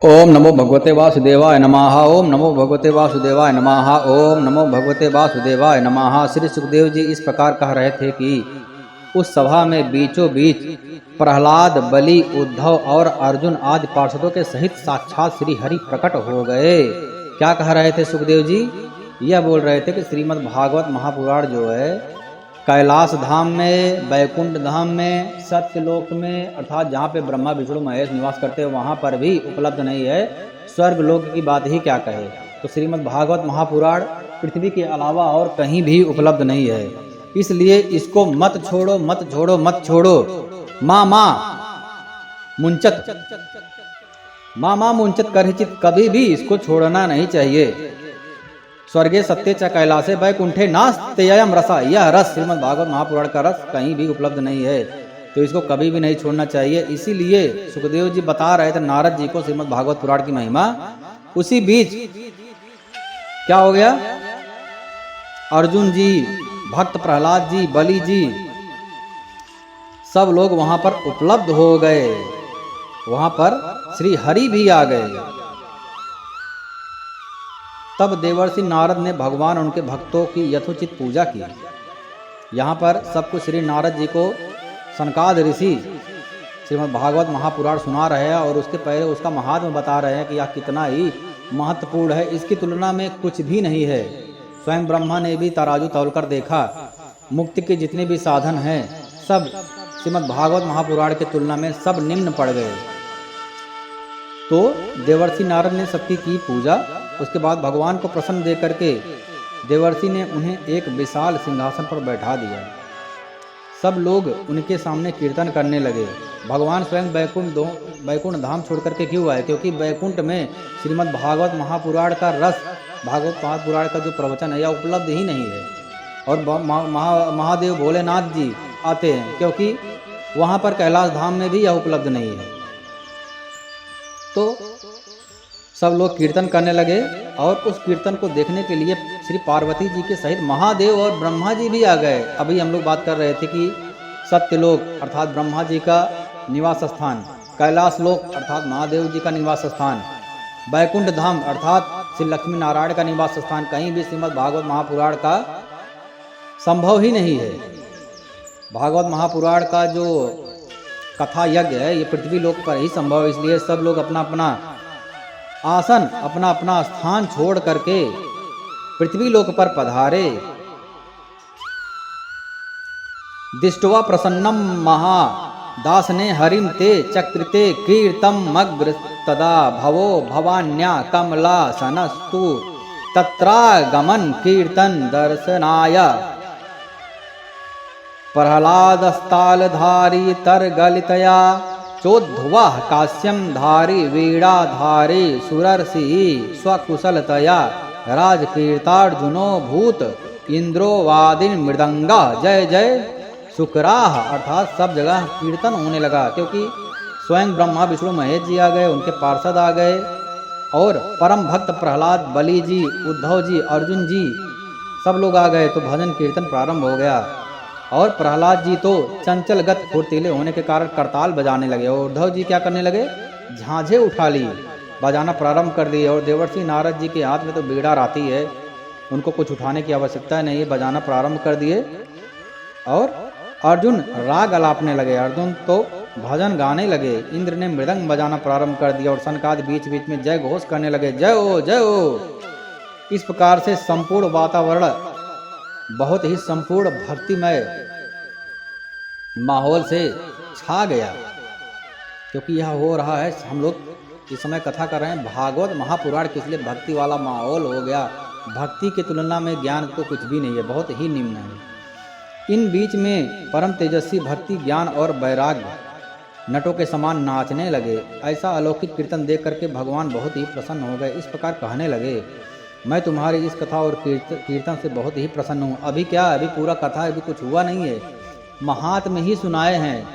ओम नमो भगवते वासुदेवाय नमः। ओम नमो भगवते वासुदेवाय नमः। ओम नमो भगवते वासुदेवाय नमः। श्री सुखदेव जी इस प्रकार कह रहे थे कि उस सभा में बीचों बीच प्रहलाद, बलि, उद्धव और अर्जुन आदि पार्षदों के सहित साक्षात श्री हरि प्रकट हो गए। क्या कह रहे थे सुखदेव जी? यह बोल रहे थे कि श्रीमद् भागवत महापुराण जो है कैलाश धाम में, बैकुंठ धाम में, सत्यलोक में अर्थात जहाँ पे ब्रह्मा विष्णु महेश निवास करते हैं वहाँ पर भी उपलब्ध नहीं है। स्वर्ग लोक की बात ही क्या कहे। तो श्रीमद् भागवत महापुराण पृथ्वी के अलावा और कहीं भी उपलब्ध नहीं है। इसलिए इसको मत छोड़ो, मत छोड़ो, मत छोड़ो। माँ मुंचत, माँ मुंचत करहिचित, कभी भी इसको छोड़ना नहीं चाहिए। स्वर्गे सत्य च कैलाशे वैकुंठे नास्त्ययम् रसा, यह रस श्रीमद् भागवत महापुराण का रस कहीं भी उपलब्ध नहीं है, तो इसको कभी भी नहीं छोड़ना चाहिए। इसीलिए सुखदेव जी बता रहे थे नारद जी को श्रीमद् भागवत पुराण की महिमा। उसी बीच क्या हो गया? अर्जुन जी, भक्त प्रहलाद जी, बलि जी सब लोग वहां पर उपलब्ध हो गए। वहां पर श्री हरि भी आ गए। तब देवर्षि नारद ने भगवान उनके भक्तों की यथोचित पूजा की। यहाँ पर सब कुछ श्री नारद जी को सनकाद ऋषि श्रीमद् भागवत महापुराण सुना रहे हैं और उसके पहले उसका महात्म्य बता रहे हैं कि यह कितना ही महत्वपूर्ण है, इसकी तुलना में कुछ भी नहीं है। स्वयं ब्रह्मा ने भी तराजू तौलकर देखा, मुक्ति के जितने भी साधन हैं सब श्रीमद् भागवत महापुराण की तुलना में सब निम्न पड़ गए। तो देवर्षि नारद ने सबकी की पूजा। उसके बाद भगवान को प्रसन्न देकर के देवर्षि ने उन्हें एक विशाल सिंहासन पर बैठा दिया। सब लोग उनके सामने कीर्तन करने लगे। भगवान स्वयं बैकुंठ धाम छोड़ करके क्यों आए? क्योंकि बैकुंठ में श्रीमद् भागवत महापुराण का रस, भागवत महापुराण का जो प्रवचन है यह उपलब्ध ही नहीं है। और महादेव भोलेनाथ जी आते हैं क्योंकि वहाँ पर कैलाश धाम में भी यह उपलब्ध नहीं है। तो सब लोग कीर्तन करने लगे और उस कीर्तन को देखने के लिए श्री पार्वती जी के सहित महादेव और ब्रह्मा जी भी आ गए। अभी हम लोग बात कर रहे थे कि सत्यलोक अर्थात ब्रह्मा जी का निवास स्थान, कैलाश लोक अर्थात महादेव जी का निवास स्थान, बैकुंठ धाम अर्थात श्री लक्ष्मी नारायण का निवास स्थान, कहीं भी श्रीमद् भागवत महापुराण का संभव ही नहीं है। भागवत महापुराण का जो कथा यज्ञ है ये पृथ्वी लोक पर ही संभव है। इसलिए सब लोग अपना अपना आसन, अपना अपना स्थान छोड़ करके पृथ्वी लोक पर पधारे। दिष्टवा प्रसन्नम महादासने हरिम ते चक्रिते कीर्तम मग्र तदा भवो भवान्या कमला सनस्तु तत्रागमन कीर्तन दर्शनाय प्रहलादस्तालधारी तरगलितया चोद्ध्वः कास्यं धारी वीणाधारी सुरर्षि स्वकुशलतया राजकीर्तार्जुनो भूत इंद्रो वादिन मृदंगा जय जय शुक्राह। अर्थात सब जगह कीर्तन होने लगा क्योंकि स्वयं ब्रह्मा विष्णु महेश जी आ गए, उनके पार्षद आ गए और परम भक्त प्रहलाद, बलि जी, उद्धव जी, अर्जुन जी सब लोग आ गए। तो भजन कीर्तन प्रारंभ हो गया और प्रहलाद जी तो चंचलगत फुर्तीले होने के कारण करताल बजाने लगे और उद्धव जी क्या करने लगे? झांझे उठा ली, बजाना प्रारंभ कर दिए। और देवर्षि नारद जी के हाथ में तो बीड़ा रहती है, उनको कुछ उठाने की आवश्यकता नहीं है, बजाना प्रारंभ कर दिए। और अर्जुन राग अलापने लगे, अर्जुन तो भजन गाने लगे। इंद्र ने मृदंग बजाना प्रारंभ कर दिया और सनकादि बीच बीच में जय घोष करने लगे, जय ओ जय ओ। इस प्रकार से संपूर्ण वातावरण बहुत ही संपूर्ण भक्तिमय माहौल से छा गया। क्योंकि यह हो रहा है, हम लोग इस समय कथा कर रहे हैं भागवत महापुराण के, इसलिए भक्ति वाला माहौल हो गया। भक्ति की तुलना में ज्ञान तो कुछ भी नहीं है, बहुत ही निम्न है। इन बीच में परम तेजस्वी भक्ति, ज्ञान और वैराग्य नटों के समान नाचने लगे। ऐसा अलौकिक कीर्तन देख करके भगवान बहुत ही प्रसन्न हो गए। इस प्रकार कहने लगे, मैं तुम्हारी इस कथा और कीर्तन से बहुत ही प्रसन्न हूँ। अभी क्या, अभी पूरा कथा अभी कुछ हुआ नहीं है, महात्म ही सुनाए हैं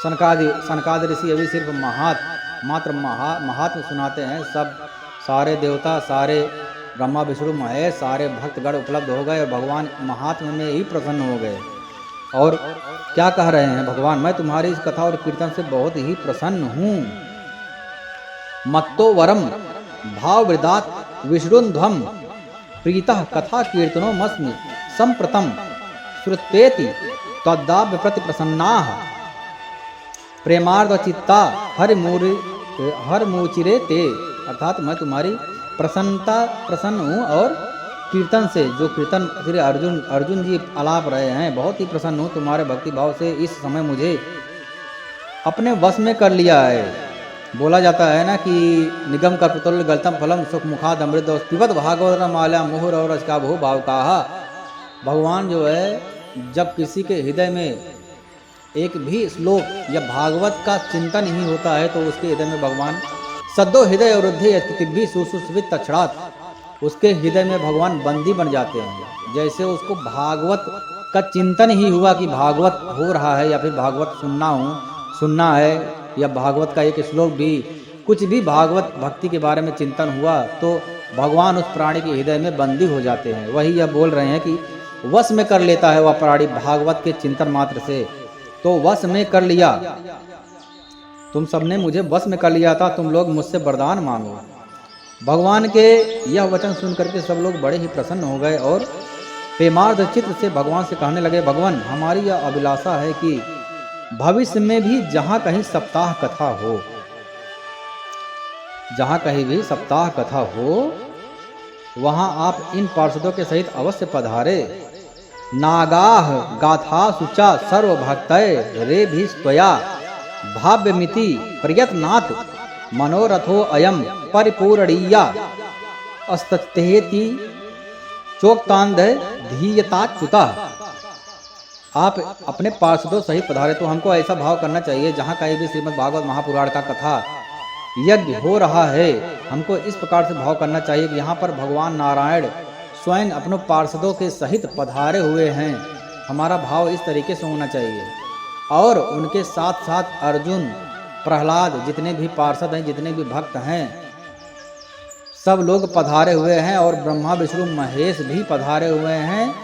सनकाद ऋषि। अभी सिर्फ महात्म सुनाते हैं। सब सारे देवता, सारे ब्रह्मा विष्णु महेश, सारे भक्तगण उपलब्ध हो गए और भगवान महात्म में ही प्रसन्न हो गए। और क्या कह रहे हैं भगवान, मैं तुम्हारी इस कथा और कीर्तन से बहुत ही प्रसन्न हूँ। मत्तो वरम भाववृदात विष्णुध्वम प्रीतः कथा कीर्तनो मस्मि संप्रतम श्रुतेति तद्दाव्य प्रति प्रसन्नाः प्रेमार्ध चित्ता हर मूचिरे ते, अर्थात मैं तुम्हारी प्रसन्न हूँ और कीर्तन से, जो कीर्तन श्री अर्जुन जी आलाप रहे हैं, बहुत ही प्रसन्न हूँ तुम्हारे भक्ति भाव से। इस समय मुझे अपने वश में कर लिया है। बोला जाता है ना कि निगम का पुतुल गलतम फलम सुख मुखाद अमृत पिबत भागवत माल्या मुहुर और रसका बहु भाव कहा। भगवान जो है जब किसी के हृदय में एक भी श्लोक या भागवत का चिंतन ही होता है तो उसके हृदय में भगवान सद्दो हृदय वृद्धि भी सुसुस्वित तक्षणात्, उसके हृदय में भगवान बंदी बन जाते हैं। जैसे उसको भागवत का चिंतन ही हुआ कि भागवत हो रहा है या फिर भागवत सुनना है या भागवत का एक श्लोक भी, कुछ भी भागवत भक्ति के बारे में चिंतन हुआ तो भगवान उस प्राणी के हृदय में बंदी हो जाते हैं। वही यह बोल रहे हैं कि वश में कर लेता है वह प्राणी भागवत के चिंतन मात्र से। तो वश में कर लिया, तुम सबने मुझे वश में कर लिया था, तुम लोग मुझसे वरदान मांगो। भगवान के यह वचन सुन करके सब लोग बड़े ही प्रसन्न हो गए और प्रेमार्ध चित्त से भगवान से कहने लगे, भगवान हमारी यह अभिलाषा है कि भविष्य में भी जहाँ कहीं सप्ताह कथा हो, जहाँ कहीं भी सप्ताह कथा हो, वहाँ आप इन पार्षदों के सहित अवश्य पधारे। नागाह गाथा सुचा सर्व भक्तय रे भी स्वया भाव्यमिति प्रयत्नात् मनोरथो अयम परिपूरणीया अस्ततेति चोक्तांध धीयताच्युता। आप अपने पार्षदों सहित पधारे। तो हमको ऐसा भाव करना चाहिए, जहाँ कहीं भी श्रीमद् भागवत महापुराण का कथा यज्ञ हो रहा है, हमको इस प्रकार से भाव करना चाहिए कि यहाँ पर भगवान नारायण स्वयं अपने पार्षदों के सहित पधारे हुए हैं। हमारा भाव इस तरीके से होना चाहिए। और उनके साथ साथ अर्जुन, प्रहलाद, जितने भी पार्षद हैं, जितने भी भक्त हैं, सब लोग पधारे हुए हैं और ब्रह्मा विष्णु महेश भी पधारे हुए हैं।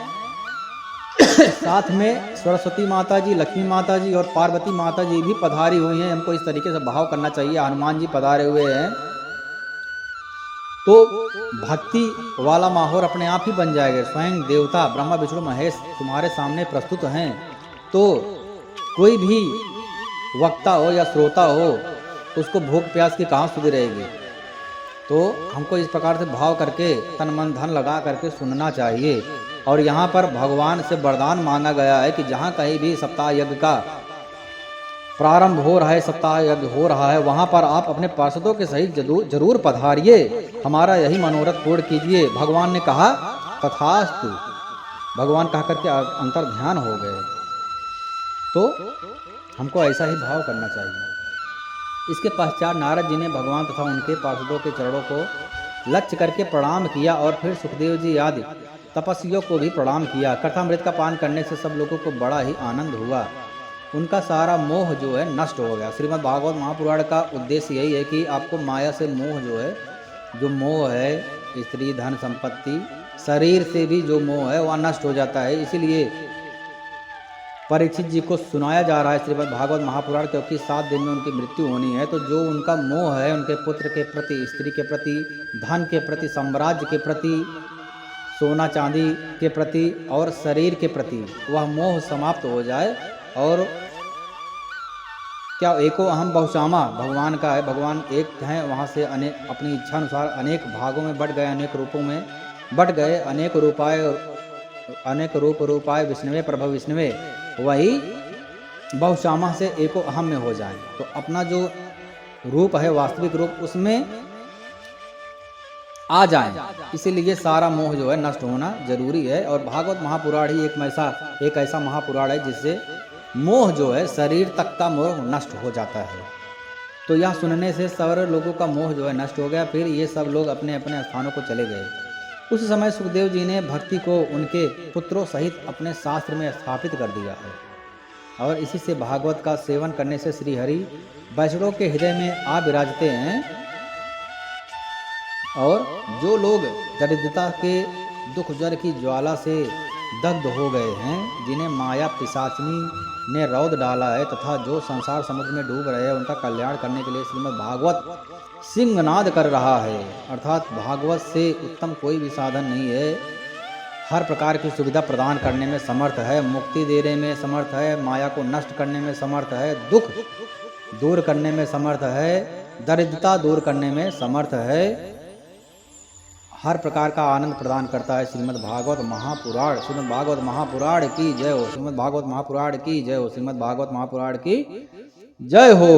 साथ में सरस्वती माता जी, लक्ष्मी माता जी और पार्वती माता जी भी पधारी हुई हैं। हमको इस तरीके से भाव करना चाहिए। हनुमान जी पधारे हुए हैं। तो भक्ति वाला माहौल अपने आप ही बन जाएगा। स्वयं देवता ब्रह्मा विष्णु महेश तुम्हारे सामने प्रस्तुत हैं, तो कोई भी वक्ता हो या श्रोता हो, उसको भूख प्यास की कहाँ सुधि रहेगी। तो हमको इस प्रकार से भाव करके तन मन धन लगा करके सुनना चाहिए। और यहाँ पर भगवान से वरदान मांगा गया है कि जहाँ कहीं भी सप्ताह यज्ञ का प्रारंभ हो रहा है, सप्ताह यज्ञ हो रहा है, वहाँ पर आप अपने पार्षदों के सहित जरूर पधारिए, हमारा यही मनोरथ पूर्ण कीजिए। भगवान ने कहा तथास्तु। भगवान कह करके अंतर ध्यान हो गए। तो हमको ऐसा ही भाव करना चाहिए। इसके पश्चात नारद जी ने भगवान तथा उनके पार्षदों के चरणों को लक्ष्य करके प्रणाम किया और फिर सुखदेव जी आदि तपस्वियों को भी प्रणाम किया। कथामृत का पान करने से सब लोगों को बड़ा ही आनंद हुआ। उनका सारा मोह जो है नष्ट हो गया। श्रीमद् भागवत महापुराण का उद्देश्य यही है कि आपको माया से मोह जो मोह है, स्त्री धन संपत्ति शरीर से भी जो मोह है वह नष्ट हो जाता है। इसीलिए परीक्षित जी को सुनाया जा रहा है श्रीमद् भागवत महापुराण, क्योंकि 7 दिन में उनकी मृत्यु होनी है। तो जो उनका मोह है उनके पुत्र के प्रति, स्त्री के प्रति, धन के प्रति, साम्राज्य के प्रति, सोना चांदी के प्रति और शरीर के प्रति, वह मोह समाप्त हो जाए। और क्या एको अहम बहुशामा भगवान का है, भगवान एक हैं, वहाँ से अनेक अपनी इच्छा अनुसार अनेक भागों में बट गए, अनेक रूपों में बट गए, अनेक रूपाय विष्णुवे प्रभव विष्णुवे, वही बहुशामा से एको अहम में हो जाए। तो अपना जो रूप है, वास्तविक रूप, उसमें आ जाए। इसीलिए सारा मोह जो है नष्ट होना जरूरी है। और भागवत महापुराण ही एक ऐसा महापुराण है जिससे मोह जो है, शरीर तक का मोह नष्ट हो जाता है। तो यह सुनने से सारे लोगों का मोह जो है नष्ट हो गया। फिर ये सब लोग अपने अपने स्थानों को चले गए। उस समय सुखदेव जी ने भक्ति को उनके पुत्रों सहित अपने शास्त्र में स्थापित कर दिया है। और इसी से भागवत का सेवन करने से श्री हरि वैष्णव के हृदय में आ विराजते हैं। और जो लोग दरिद्रता के दुख जर की ज्वाला से दग्ध हो गए हैं, जिन्हें माया पिशाचिनी ने रौद डाला है तथा जो संसार समुद्र में डूब रहे हैं, उनका कल्याण करने के लिए श्रीमद् भागवत सिंहनाद कर रहा है। अर्थात भागवत से उत्तम कोई भी साधन नहीं है। हर प्रकार की सुविधा प्रदान करने में समर्थ है, मुक्ति देने में समर्थ है, माया को नष्ट करने में समर्थ है, दुख दूर करने में समर्थ है, दरिद्रता दूर करने में समर्थ है, हर प्रकार का आनंद प्रदान करता है। श्रीमद् भागवत महापुराण, श्रीमद् भागवत महापुराण की जय हो, श्रीमद् भागवत महापुराण की जय हो, श्रीमद् भागवत महापुराण की जय हो।